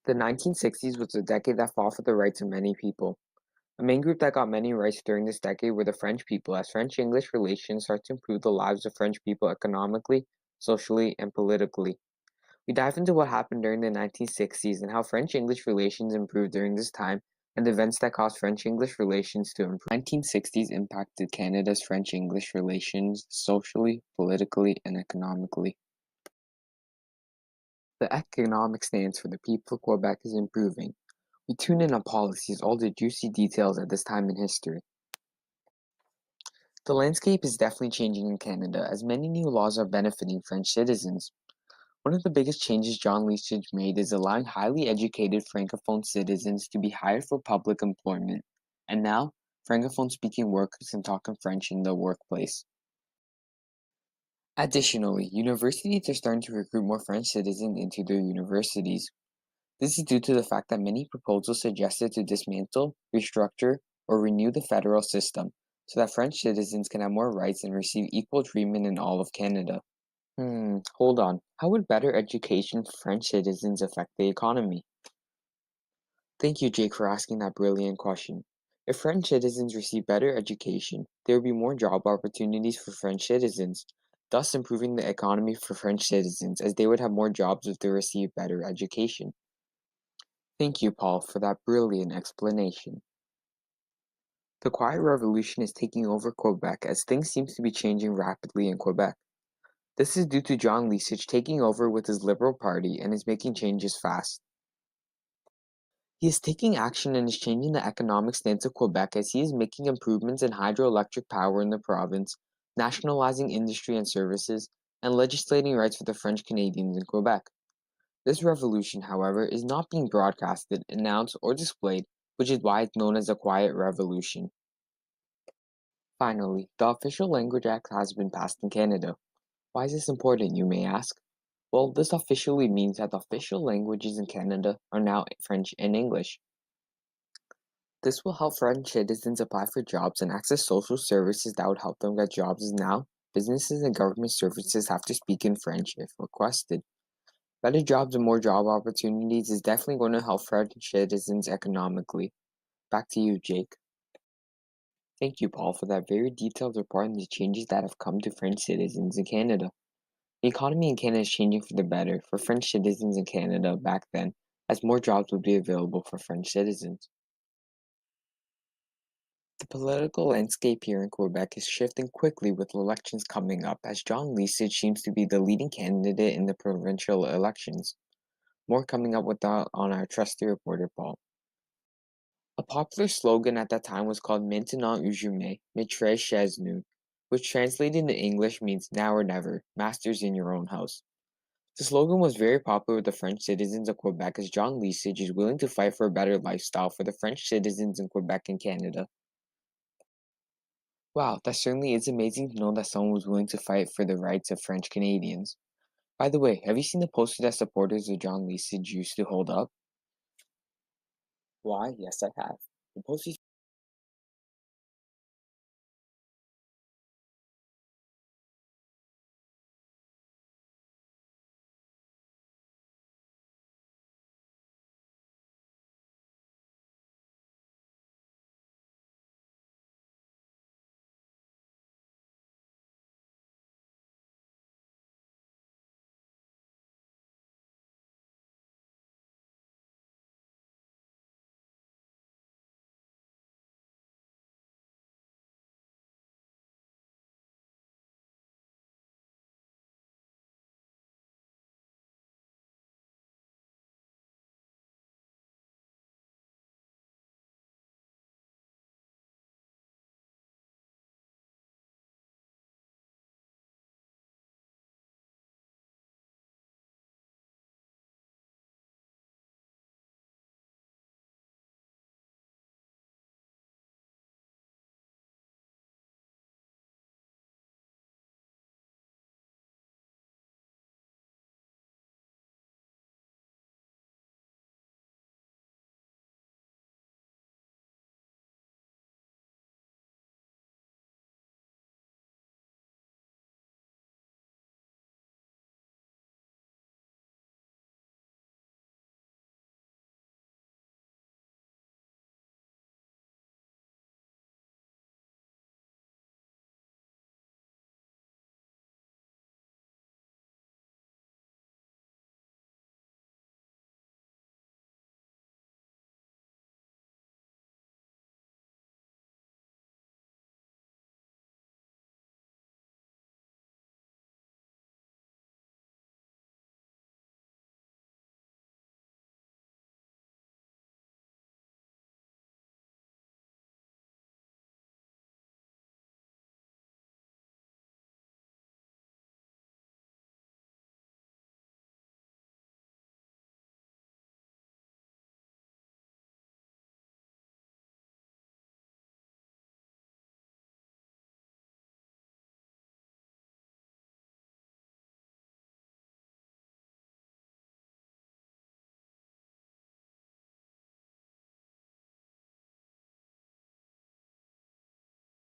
The 1960s was a decade that fought for the rights of many people. A main group that got many rights during this decade were the French people, as French-English relations started to improve the lives of French people economically, socially, and politically. We dive into what happened during the 1960s and how French-English relations improved during this time and the events that caused French-English relations to improve. 1960s impacted Canada's French-English relations socially, politically, and economically. The economic stance for the people of Quebec is improving. We tune in on policies, all the juicy details at this time in history. The landscape is definitely changing in Canada as many new laws are benefiting French citizens. One of the biggest changes John Lesage made is allowing highly educated Francophone citizens to be hired for public employment, and now Francophone speaking workers can talk in French in the workplace. Additionally, universities are starting to recruit more French citizens into their universities. This is due to the fact that many proposals suggested to dismantle, restructure, or renew the federal system so that French citizens can have more rights and receive equal treatment in all of Canada. Hold on. How would better education for French citizens affect the economy? Thank you, Jake, for asking that brilliant question. If French citizens receive better education, there would be more job opportunities for French citizens, thus improving the economy for French citizens as they would have more jobs if they receive better education. Thank you, Paul, for that brilliant explanation. The Quiet Revolution is taking over Quebec as things seem to be changing rapidly in Quebec. This is due to John Lesage taking over with his Liberal Party and is making changes fast. He is taking action and is changing the economic stance of Quebec as he is making improvements in hydroelectric power in the province, nationalizing industry and services, and legislating rights for the French Canadians in Quebec. This revolution, however, is not being broadcasted, announced, or displayed, which is why it's known as a Quiet Revolution. Finally, the Official Language Act has been passed in Canada. Why is this important, you may ask? Well, this officially means that the official languages in Canada are now French and English. This will help French citizens apply for jobs and access social services that would help them get jobs as now businesses and government services have to speak in French if requested. Better jobs and more job opportunities is definitely going to help French citizens economically. Back to you, Jake. Thank you, Paul, for that very detailed report on the changes that have come to French citizens in Canada. The economy in Canada is changing for the better for French citizens in Canada back then, as more jobs would be available for French citizens. The political landscape here in Quebec is shifting quickly with elections coming up, as John Lesage seems to be the leading candidate in the provincial elections. More coming up with that on our trusty reporter, Paul. A popular slogan at that time was called Maintenant ou jamais, Maîtresse chez nous, which translated into English means now or never, masters in your own house. The slogan was very popular with the French citizens of Quebec as John Lesage is willing to fight for a better lifestyle for the French citizens in Quebec and Canada. Wow, that certainly is amazing to know that someone was willing to fight for the rights of French Canadians. By the way, have you seen the poster that supporters of John Lesage used to hold up? Why, yes, I have. The poster